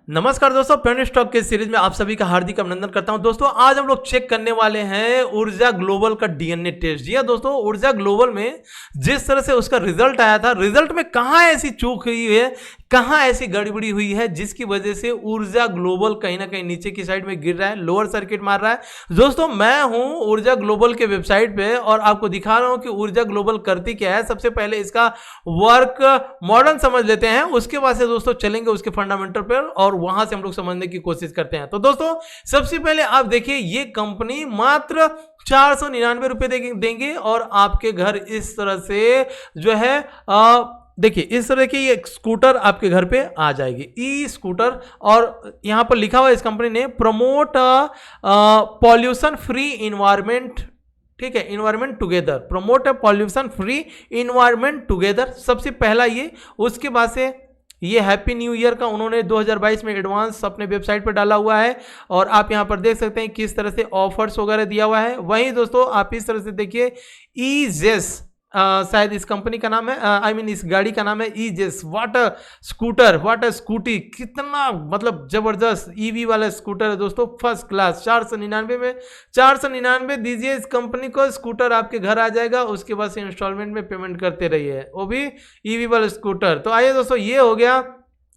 नमस्कार दोस्तों, penny stock के सीरीज में आप सभी का हार्दिक अभिनंदन करता हूं। दोस्तों आज हम लोग चेक करने वाले हैं ऊर्जा ग्लोबल का डीएनए टेस्ट। जी हां दोस्तों, ऊर्जा ग्लोबल में जिस तरह से उसका रिजल्ट आया था, रिजल्ट में कहां ऐसी चूक हुई है, कहां ऐसी गड़बड़ी हुई है जिसकी वजह से ऊर्जा ग्लोबल कहीं ना कहीं नीचे की साइड में गिर रहा है, लोअर सर्किट मार रहा है। दोस्तों मैं हूं ऊर्जा ग्लोबल के वेबसाइट पे और आपको दिखा रहा हूं कि ऊर्जा ग्लोबल करती क्या है। सबसे पहले इसका वर्क मॉडल समझ लेते हैं, उसके बाद से दोस्तों चलेंगे उसके फंडामेंटल पर और वहां से हम लोग समझने की कोशिश करते हैं। तो दोस्तों सबसे पहले आप देखिए, ये कंपनी मात्र 499 रुपए देंगे और आपके घर इस तरह से जो है देखिए इस तरह की एक स्कूटर आपके घर पे आ जाएगी, ई स्कूटर। और यहां पर लिखा हुआ है इस कंपनी ने प्रमोट पॉल्यूशन फ्री इन्वायरमेंट, ठीक है, environment together, promote pollution free environment together, सबसे पहला ये। उसके बाद से ये हैप्पी न्यू ईयर का उन्होंने 2022 में एडवांस अपने वेबसाइट पर डाला हुआ है और आप यहां पर देख सकते हैं किस तरह से ऑफर्स वगैरह दिया हुआ है। वहीं दोस्तों आप इस तरह से देखिए ईजेस, शायद इस कंपनी का नाम है, आई मीन इस गाड़ी का नाम है ईजेस। वाटर स्कूटर, वाटर स्कूटी, कितना मतलब जबरदस्त ईवी वाला स्कूटर है दोस्तों, फर्स्ट क्लास। 499 में 499 दीजिए इस कंपनी को, स्कूटर आपके घर आ जाएगा। उसके बाद से इंस्टॉलमेंट में पेमेंट करते रहिए, वो भी ईवी वाला स्कूटर। तो आइए दोस्तों, ये हो गया।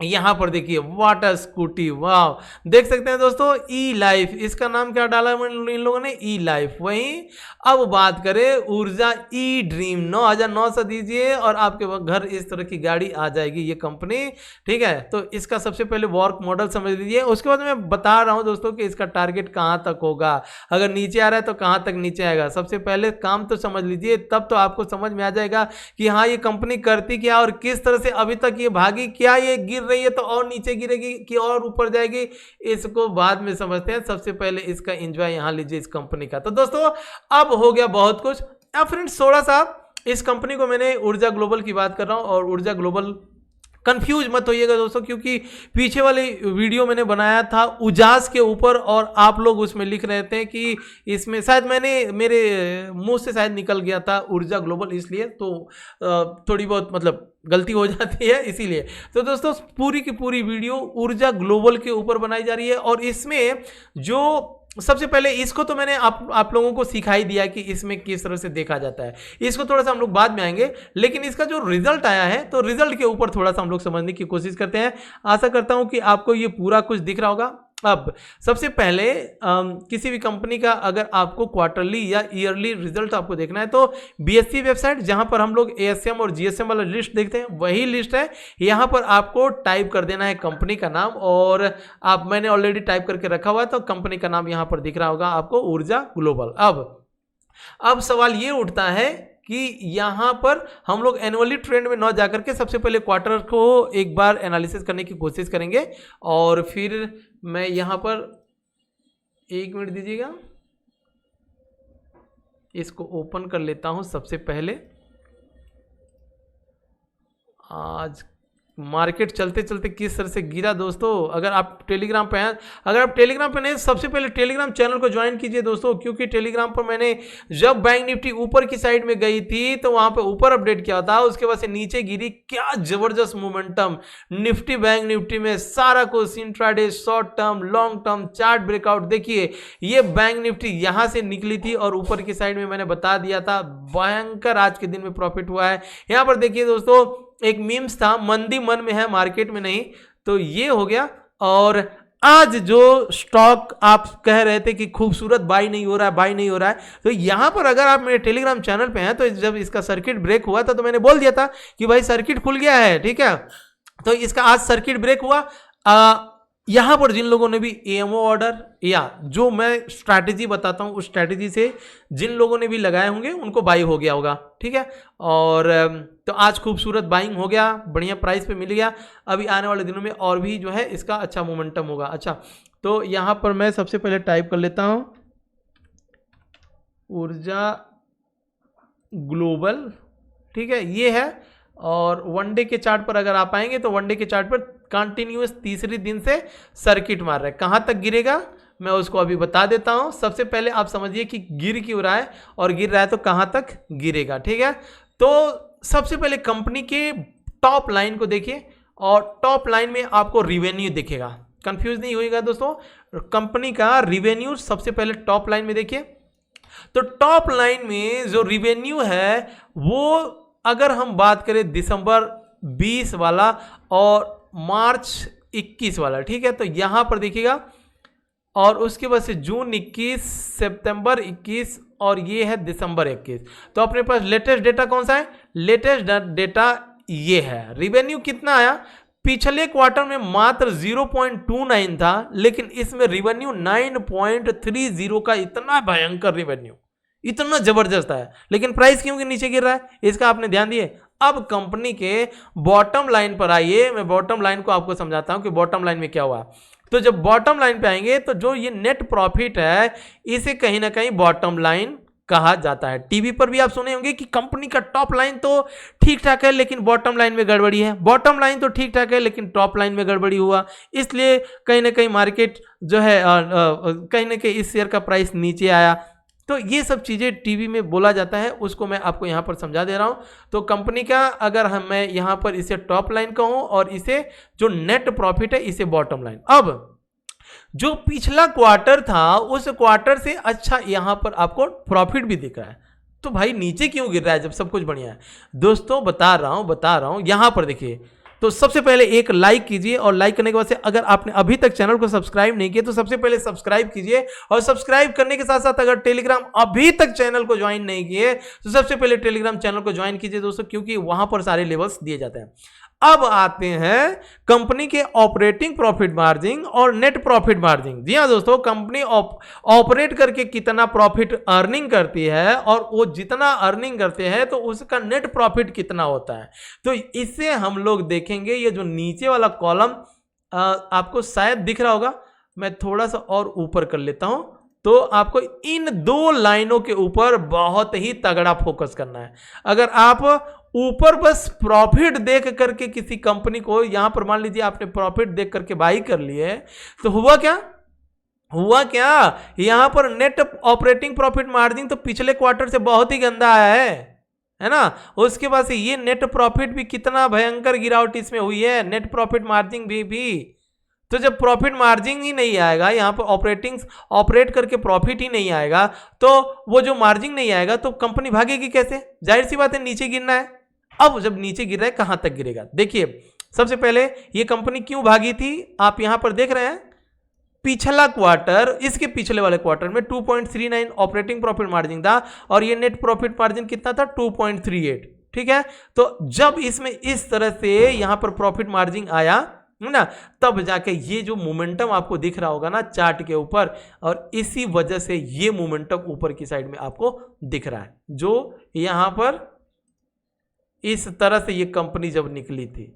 यहां पर देखिए वाटर स्कूटी, वाह, देख सकते हैं दोस्तों ई लाइफ, इसका नाम क्या डाला इन लोगों ने, ई लाइफ। वहीं अब बात करें ऊर्जा ई ड्रीम, 9900 दीजिए और आपके घर इस तरह की गाड़ी आ जाएगी ये कंपनी, ठीक है। तो इसका सबसे पहले वर्क मॉडल समझ लीजिए, उसके बाद मैं बता रहा हूं दोस्तों कि इसका टारगेट कहां तक होगा। अगर नीचे आ रहा है तो कहां तक नीचे आएगा। सबसे पहले काम तो समझ लीजिए, तब तो आपको समझ में आ जाएगा कि हाँ ये कंपनी करती क्या और किस तरह से अभी तक ये भागी, क्या ये गिर रही है तो और नीचे गिरेगी कि और ऊपर जाएगी, इसको बाद में समझते हैं। सबसे पहले इसका एंजॉय यहां लीजिए इस कंपनी का। तो दोस्तों अब हो गया बहुत कुछ। अब फ्रेंड्स थोड़ा सा इस कंपनी को, मैंने ऊर्जा ग्लोबल की बात कर रहा हूं और ऊर्जा ग्लोबल, कंफ्यूज मत होइएगा दोस्तों, क्योंकि पीछे वाली वीडियो मैंने बनाया था उजास के ऊपर और आप लोग उसमें लिख रहे थे कि इसमें शायद मेरे मुंह से शायद निकल गया था ऊर्जा ग्लोबल, इसलिए तो थोड़ी बहुत मतलब गलती हो जाती है इसीलिए। तो दोस्तों पूरी की पूरी वीडियो ऊर्जा ग्लोबल के ऊपर बनाई जा रही है और इसमें जो सबसे पहले इसको तो मैंने आप लोगों को सिखाई दिया कि इसमें किस तरह से देखा जाता है, इसको थोड़ा सा हम लोग बाद में आएंगे। लेकिन इसका जो रिजल्ट आया है तो रिजल्ट के ऊपर थोड़ा सा हम लोग समझने की कोशिश करते हैं। आशा करता हूं कि आपको ये पूरा कुछ दिख रहा होगा। अब सबसे पहले किसी भी कंपनी का अगर आपको क्वार्टरली या ईयरली रिजल्ट आपको देखना है तो बीएससी वेबसाइट, जहां पर हम लोग एएसएम और जीएसएम वाला लिस्ट देखते हैं, वही लिस्ट है। यहां पर आपको टाइप कर देना है कंपनी का नाम और मैंने ऑलरेडी टाइप करके रखा हुआ है तो कंपनी का नाम यहां पर दिख रहा होगा आपको, ऊर्जा ग्लोबल। अब सवाल ये उठता है कि यहां पर हम लोग एनुअली ट्रेंड में न जाकर के सबसे पहले क्वार्टर को एक बार एनालिसिस करने की कोशिश करेंगे और फिर मैं यहां पर, एक मिनट दीजिएगा, इसको ओपन कर लेता हूं। सबसे पहले आज मार्केट चलते चलते किस तरह से गिरा दोस्तों। अगर आप टेलीग्राम पे हैं, अगर आप टेलीग्राम पे नहीं, सबसे पहले टेलीग्राम चैनल को ज्वाइन कीजिए दोस्तों, क्योंकि टेलीग्राम पर मैंने जब बैंक निफ्टी ऊपर की साइड में गई थी तो वहां पे ऊपर अपडेट किया था, उसके बाद से नीचे गिरी। क्या जबरदस्त मोमेंटम निफ्टी, बैंक निफ्टी में सारा कुछ, intraday, short term, long term, chart breakout. देखिए ये बैंक निफ्टी यहां से निकली थी और ऊपर की साइड में मैंने बता दिया था भयंकर आज के दिन में प्रॉफिट हुआ है। यहां पर देखिए दोस्तों, एक मीम्स था, मंदी मन में है मार्केट में नहीं, तो ये हो गया। और आज जो स्टॉक आप कह रहे थे कि खूबसूरत बाई नहीं हो रहा है, बाई नहीं हो रहा है, तो यहां पर अगर आप मेरे टेलीग्राम चैनल पे हैं तो जब इसका सर्किट ब्रेक हुआ था तो मैंने बोल दिया था कि भाई सर्किट खुल गया है, ठीक है। तो इसका आज सर्किट ब्रेक हुआ। यहां पर जिन लोगों ने भी एएमओ ऑर्डर या जो मैं स्ट्रैटेजी बताता हूं उस स्ट्रैटेजी से जिन लोगों ने भी लगाए होंगे उनको बाई हो गया होगा, ठीक है। और तो आज खूबसूरत बाइंग हो गया, बढ़िया प्राइस पे मिल गया। अभी आने वाले दिनों में और भी जो है इसका अच्छा मोमेंटम होगा। अच्छा, तो यहां पर मैं सबसे पहले टाइप कर लेता हूं ऊर्जा ग्लोबल, ठीक है, ये है। और वनडे के चार्ट पर अगर आप आएंगे तो वनडे के चार्ट पर कंटिन्यूअस तीसरे दिन से सर्किट मार रहा है। कहां तक गिरेगा मैं उसको अभी बता देता हूं। सबसे पहले आप समझिए कि गिर क्यों रहा है और गिर रहा है तो कहां तक गिरेगा, ठीक है। तो सबसे पहले कंपनी के टॉप लाइन को देखिए और टॉप लाइन में आपको रिवेन्यू दिखेगा, कंफ्यूज नहीं होइएगा दोस्तों। कंपनी का रिवेन्यू सबसे पहले टॉप लाइन में देखिए, तो टॉप लाइन में जो रिवेन्यू है वो अगर हम बात करें दिसंबर 20 वाला और मार्च 21 वाला, ठीक है, तो यहां पर देखिएगा, और उसके बाद से जून 21, सितंबर 21 और ये है दिसंबर 21। तो अपने पास लेटेस्ट डेटा कौन सा है? लेटेस्ट डेटा ये है। रिवेन्यू कितना आया? पिछले क्वार्टर में मात्र 0.29 था, लेकिन इसमें रिवेन्यू 9.30 का, इतना भयंकर रिवेन्यू, इतना जबरदस्त है, लेकिन प्राइस क्यों नीचे गिर रहा है, इसका आपने ध्यान दिए। अब कंपनी के बॉटम लाइन पर आइए, मैं बॉटम लाइन को आपको समझाता हूं कि बॉटम लाइन में क्या हुआ। तो जब बॉटम लाइन पे आएंगे तो जो ये नेट प्रॉफिट है इसे कहीं ना कहीं बॉटम लाइन कहा जाता है। टीवी पर भी आप सुने होंगे कि कंपनी का टॉप लाइन तो ठीक ठाक है लेकिन बॉटम लाइन में गड़बड़ी है, बॉटम लाइन तो ठीक ठाक है लेकिन टॉप लाइन में गड़बड़ी हुआ, इसलिए कहीं ना कहीं मार्केट जो है कहीं ना कहीं इस शेयर का प्राइस नीचे आया। तो ये सब चीज़ें टीवी में बोला जाता है, उसको मैं आपको यहाँ पर समझा दे रहा हूँ। तो कंपनी का अगर मैं यहाँ पर इसे टॉप लाइन कहूँ और इसे जो नेट प्रॉफिट है इसे बॉटम लाइन। अब जो पिछला क्वार्टर था उस क्वार्टर से अच्छा यहाँ पर आपको प्रॉफिट भी दिख रहा है, तो भाई नीचे क्यों गिर रहा है जब सब कुछ बढ़िया है? दोस्तों बता रहा हूँ यहाँ पर देखिए। तो सबसे पहले एक लाइक कीजिए, और लाइक करने के बाद से अगर आपने अभी तक चैनल को सब्सक्राइब नहीं किया तो सबसे पहले सब्सक्राइब कीजिए, और सब्सक्राइब करने के साथ साथ अगर टेलीग्राम अभी तक चैनल को ज्वाइन नहीं किए तो सबसे पहले टेलीग्राम चैनल को ज्वाइन कीजिए दोस्तों, क्योंकि वहां पर सारे लेवल्स दिए जाते हैं। अब आते हैं कंपनी के ऑपरेटिंग प्रॉफिट मार्जिन और नेट प्रॉफिट मार्जिन। जी हाँ दोस्तों, कंपनी ऑपरेट करके कितना प्रॉफिट अर्निंग करती है और वो जितना अर्निंग करते हैं तो उसका नेट प्रॉफिट कितना होता है, तो इससे हम लोग देखेंगे। ये जो नीचे वाला कॉलम आपको शायद दिख रहा होगा, मैं थोड़ा सा और ऊपर कर लेता हूं, तो आपको इन दो लाइनों के ऊपर बहुत ही तगड़ा फोकस करना है। अगर आप ऊपर बस प्रॉफिट देख करके किसी कंपनी को, यहां पर मान लीजिए आपने प्रॉफिट देख करके बाई कर लिए, तो हुआ क्या यहां पर नेट ऑपरेटिंग प्रॉफिट मार्जिन तो पिछले क्वार्टर से बहुत ही गंदा आया है ना। उसके बाद से ये नेट प्रॉफिट भी कितना भयंकर गिरावट इसमें हुई है, नेट प्रॉफिट मार्जिन भी। तो जब प्रॉफिट मार्जिन ही नहीं आएगा, यहाँ पर ऑपरेट करके प्रॉफिट ही नहीं आएगा, तो वो जो मार्जिन नहीं आएगा तो कंपनी भागेगी कैसे? जाहिर सी बात है नीचे गिरना है। अब जब नीचे गिर रहा है कहां तक गिरेगा? देखिए सबसे पहले ये कंपनी क्यों भागी थी, आप यहां पर देख रहे हैं पिछला क्वार्टर, इसके पिछले वाले क्वार्टर में 2.39 ऑपरेटिंग प्रॉफिट मार्जिन था और ये नेट प्रॉफिट मार्जिन कितना था? 2.38। ठीक है, तो जब इसमें इस तरह से यहां पर प्रॉफिट मार्जिन आया ना, तब जाके ये जो मोमेंटम आपको दिख रहा होगा ना चार्ट के ऊपर, और इसी वजह से ये मोमेंटम ऊपर की साइड में आपको दिख रहा है, जो यहां पर इस तरह से ये कंपनी जब निकली थी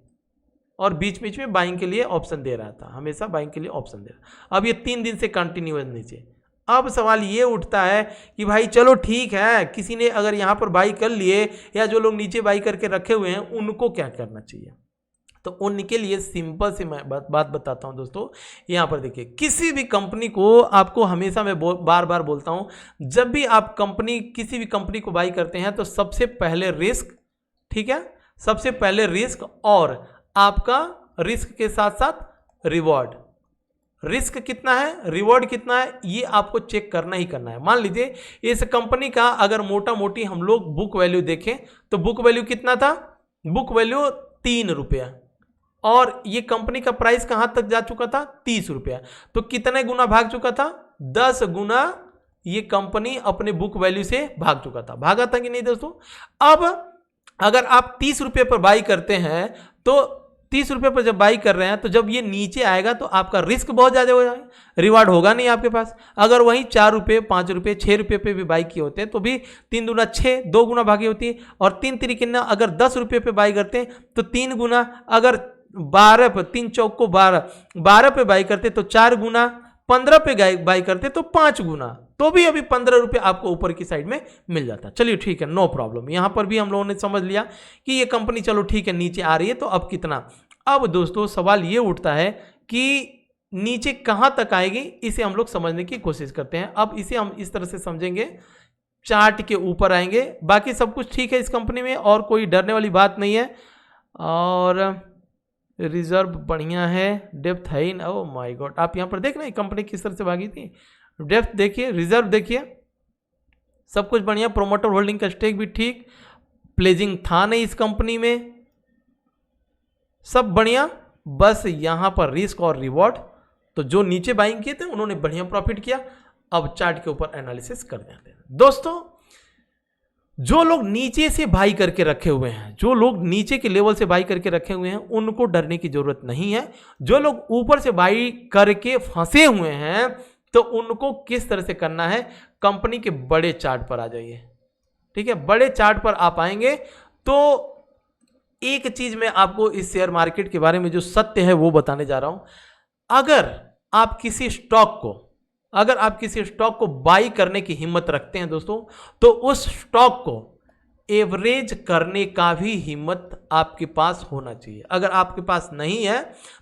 और बीच बीच में बाइंग के लिए ऑप्शन दे रहा था, हमेशा बाइंग के लिए ऑप्शन दे रहा। अब ये 3 दिन से कंटिन्यूअस नीचे। अब सवाल ये उठता है कि भाई चलो ठीक है, किसी ने अगर यहाँ पर बाई कर लिए या जो लोग नीचे बाई करके रखे हुए हैं उनको क्या करना चाहिए? तो उनके लिए सिंपल सी मैं बात बताता हूं दोस्तों। यहाँ पर देखिए, किसी भी कंपनी को आपको हमेशा मैं बार बार बोलता हूं, जब भी आप किसी भी कंपनी को बाई करते हैं तो सबसे पहले रिस्क, ठीक है, सबसे पहले रिस्क और आपका रिस्क के साथ साथ रिवॉर्ड। रिस्क कितना है, रिवॉर्ड कितना है, ये आपको चेक करना ही करना है। मान लीजिए इस कंपनी का अगर मोटा मोटी हम लोग बुक वैल्यू देखें तो बुक वैल्यू कितना था? बुक वैल्यू 3 रुपया, और ये कंपनी का प्राइस कहां तक जा चुका था? 30 रुपया। तो कितने गुना भाग चुका था? 10 गुना ये कंपनी अपने बुक वैल्यू से भाग चुका था। भागा था कि नहीं दोस्तों? अब अगर आप 30 रुपये पर बाई करते हैं, तो 30 रुपये पर जब बाई कर रहे हैं तो जब ये नीचे आएगा तो आपका रिस्क बहुत ज़्यादा हो जाएगा, रिवार्ड होगा नहीं आपके पास। अगर वहीं 4 रुपये, 5 रुपये, 6 रुपये पे भी बाई किए होते हैं तो भी 3 दूना 6, 2 गुना भागी होती है। और 3 तरीके ना, अगर 10 रुपये पे बाई करते हैं तो 3 गुना, अगर 12 पे 3 चौक को 12 पे बाई करते तो 4 गुना, 15 पे बाई करते तो 5 गुना, तो भी अभी 15 रुपये आपको ऊपर की साइड में मिल जाता। चलिए ठीक है, नो प्रॉब्लम। यहां पर भी हम लोगों ने समझ लिया कि ये कंपनी चलो ठीक है नीचे आ रही है, तो अब कितना? अब दोस्तों सवाल ये उठता है कि नीचे कहां तक आएगी, इसे हम लोग समझने की कोशिश करते हैं। अब इसे हम इस तरह से समझेंगे, चार्ट के ऊपर आएंगे, बाकी सब कुछ ठीक है इस कंपनी में और कोई डरने वाली बात नहीं है। और रिजर्व बढ़िया है, डेप्थ है ही ना। ओ माय गॉड, आप यहाँ पर देख रहे हैं कंपनी किस तरह से भागी थी। डेप्थ देखिए, रिजर्व देखिए, सब कुछ बढ़िया। प्रोमोटर होल्डिंग का स्टेक भी ठीक, प्लेजिंग था नहीं इस कंपनी में, सब बढ़िया। बस यहाँ पर रिस्क और रिवॉर्ड, तो जो नीचे बाइंग किए थे उन्होंने बढ़िया प्रॉफिट किया। अब चार्ट के ऊपर एनालिसिस कर देते हैं दोस्तों। जो लोग नीचे से बाई करके रखे हुए हैं, जो लोग नीचे के लेवल से बाई करके रखे हुए हैं, उनको डरने की जरूरत नहीं है। जो लोग ऊपर से बाई करके फंसे हुए हैं, तो उनको किस तरह से करना है, कंपनी के बड़े चार्ट पर आ जाइए। ठीक है, बड़े चार्ट पर आप आएंगे तो एक चीज मैं आपको इस शेयर मार्केट के बारे में जो सत्य है वो बताने जा रहा हूं। अगर आप किसी स्टॉक को बाई करने की हिम्मत रखते हैं दोस्तों, तो उस स्टॉक को एवरेज करने का भी हिम्मत आपके पास होना चाहिए। अगर आपके पास नहीं है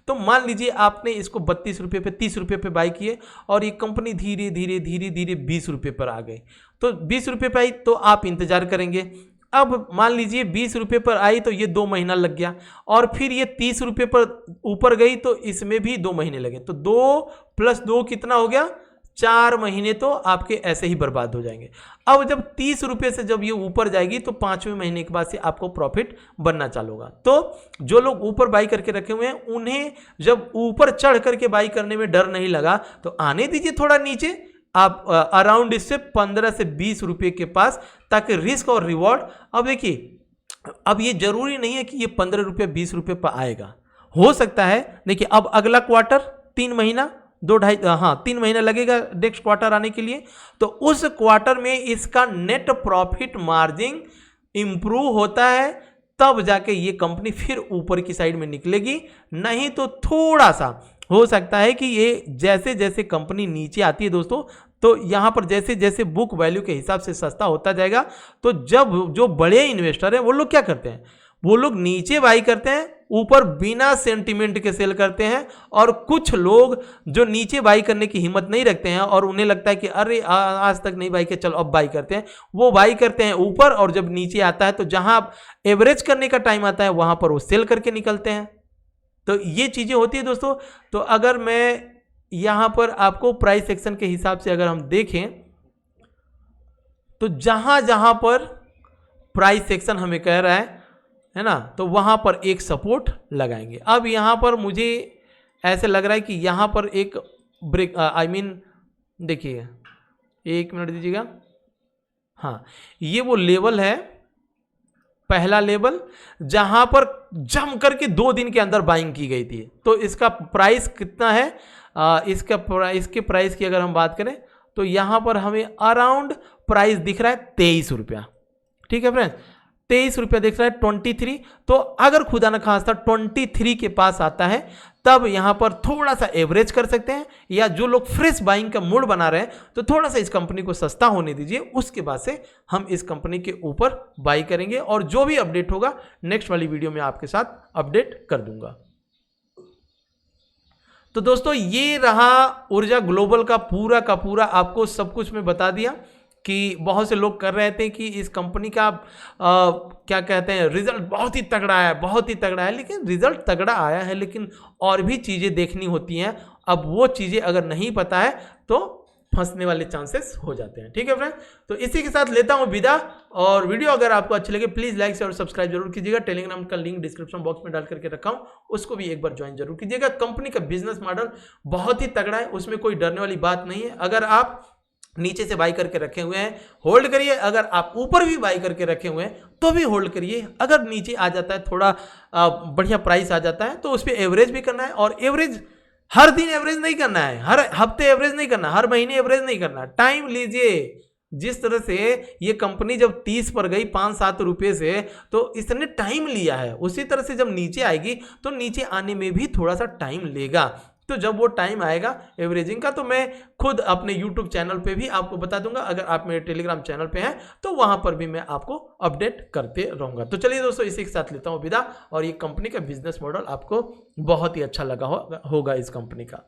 तो मान लीजिए आपने इसको 32 रुपये पे, 30 रुपये पे बाई किए और ये कंपनी धीरे धीरे 20 रुपये पर आ गई, तो 20 रुपये पे आई तो आप इंतजार करेंगे। अब मान लीजिए 20 रुपये पर आई तो ये 2 महीना लग गया, और फिर ये 30 रुपये पर ऊपर गई तो इसमें भी 2 महीने लगे, तो 2 + 2 कितना हो गया, 4 महीने तो आपके ऐसे ही बर्बाद हो जाएंगे। अब जब 30 रुपये से जब ये ऊपर जाएगी तो 5वें महीने के बाद से आपको प्रॉफिट बनना चालू होगा। तो जो लोग ऊपर बाई करके रखे हुए हैं, उन्हें जब ऊपर चढ़ करके बाई करने में डर नहीं लगा तो आने दीजिए थोड़ा नीचे, आप अराउंड इससे 15 से 20 रुपये के पास, ताकि रिस्क और रिवॉर्ड। अब देखिए, अब ये जरूरी नहीं है कि ये 15 रुपये 20 रुपये पर आएगा, हो सकता है। देखिए अब अगला क्वार्टर 3 महीना 3 महीना लगेगा नेक्स्ट क्वार्टर आने के लिए, तो उस क्वार्टर में इसका नेट प्रॉफिट मार्जिन इंप्रूव होता है, तब जाके ये कंपनी फिर ऊपर की साइड में निकलेगी। नहीं तो थोड़ा सा हो सकता है कि ये जैसे जैसे कंपनी नीचे आती है दोस्तों, तो यहाँ पर जैसे जैसे बुक वैल्यू के हिसाब से सस्ता होता जाएगा, तो जब जो बड़े इन्वेस्टर हैं वो लोग क्या करते हैं, वो लोग नीचे बाई करते हैं, ऊपर बिना सेंटीमेंट के सेल करते हैं। और कुछ लोग जो नीचे बाई करने की हिम्मत नहीं रखते हैं और उन्हें लगता है कि अरे आज तक नहीं बाई किया, चलो अब बाई करते हैं, वो बाई करते हैं ऊपर, और जब नीचे आता है तो जहां एवरेज करने का टाइम आता है वहां पर वो सेल करके निकलते हैं। तो ये चीजें होती है दोस्तों। तो अगर मैं यहां पर आपको प्राइस सेक्शन के हिसाब से अगर हम देखें, तो जहां जहां पर प्राइस सेक्शन हमें कह रहा है ना, तो वहां पर एक सपोर्ट लगाएंगे। अब यहां पर मुझे ऐसे लग रहा है कि यहां पर एक ब्रेक, देखिए 1 मिनट दीजिएगा। हाँ, ये वो लेवल है, पहला लेवल, जहां पर जम करके 2 दिन के अंदर बाइंग की गई थी। तो इसका प्राइस कितना है, इसके प्राइस की अगर हम बात करें तो यहां पर हमें अराउंड प्राइस दिख रहा है 23 रुपया। ठीक है फ्रेंड्स, 23 रुपया दिख रहा है, 23। तो अगर खुदा न खास्ता 23 के पास आता है, तब यहां पर थोड़ा सा एवरेज कर सकते हैं, या जो लोग फ्रेश बाइंग का मूड बना रहे हैं तो थोड़ा सा इस कंपनी को सस्ता होने दीजिए, उसके बाद से हम इस कंपनी के ऊपर बाई करेंगे। और जो भी अपडेट होगा नेक्स्ट वाली वीडियो में आपके साथ अपडेट कर दूंगा। तो दोस्तों ये रहा ऊर्जा ग्लोबल का पूरा आपको सब कुछ मैं बता दिया कि बहुत से लोग कर रहे थे कि इस कंपनी का क्या कहते हैं, रिजल्ट बहुत ही तगड़ा है, लेकिन रिजल्ट तगड़ा आया है, लेकिन और भी चीज़ें देखनी होती हैं। अब वो चीज़ें अगर नहीं पता है तो फंसने वाले चांसेस हो जाते हैं। ठीक है फ्रेंड, तो इसी के साथ लेता हूं विदा। और वीडियो अगर आपको अच्छी लगे प्लीज़ लाइक शेयर और सब्सक्राइब जरूर कीजिएगा। टेलीग्राम का लिंक डिस्क्रिप्शन बॉक्स में डाल करके रखा हूं, उसको भी एक बार ज्वाइन जरूर कीजिएगा। कंपनी का बिजनेस मॉडल बहुत ही तगड़ा है, उसमें कोई डरने वाली बात नहीं है। अगर आप नीचे से बाई करके रखे हुए हैं होल्ड करिए, अगर आप ऊपर भी बाई करके रखे हुए हैं तो भी होल्ड करिए। अगर नीचे आ जाता है, थोड़ा बढ़िया प्राइस आ जाता है, तो उस पर एवरेज भी करना है। और एवरेज हर दिन एवरेज नहीं करना है, हर हफ्ते एवरेज नहीं करना, हर महीने एवरेज नहीं करना, टाइम लीजिए। जिस तरह से ये कंपनी जब 30 पर गई 5-7 रुपये से, तो इसने टाइम लिया है, उसी तरह से जब नीचे आएगी तो नीचे आने में भी थोड़ा सा टाइम लेगा। तो जब वो टाइम आएगा एवरेजिंग का, तो मैं खुद अपने YouTube चैनल पे भी आपको बता दूंगा। अगर आप मेरे टेलीग्राम चैनल पे हैं तो वहां पर भी मैं आपको अपडेट करते रहूंगा। तो चलिए दोस्तों, इसी के साथ लेता हूं विदा। और ये कंपनी का बिजनेस मॉडल आपको बहुत ही अच्छा लगा होगा इस कंपनी का।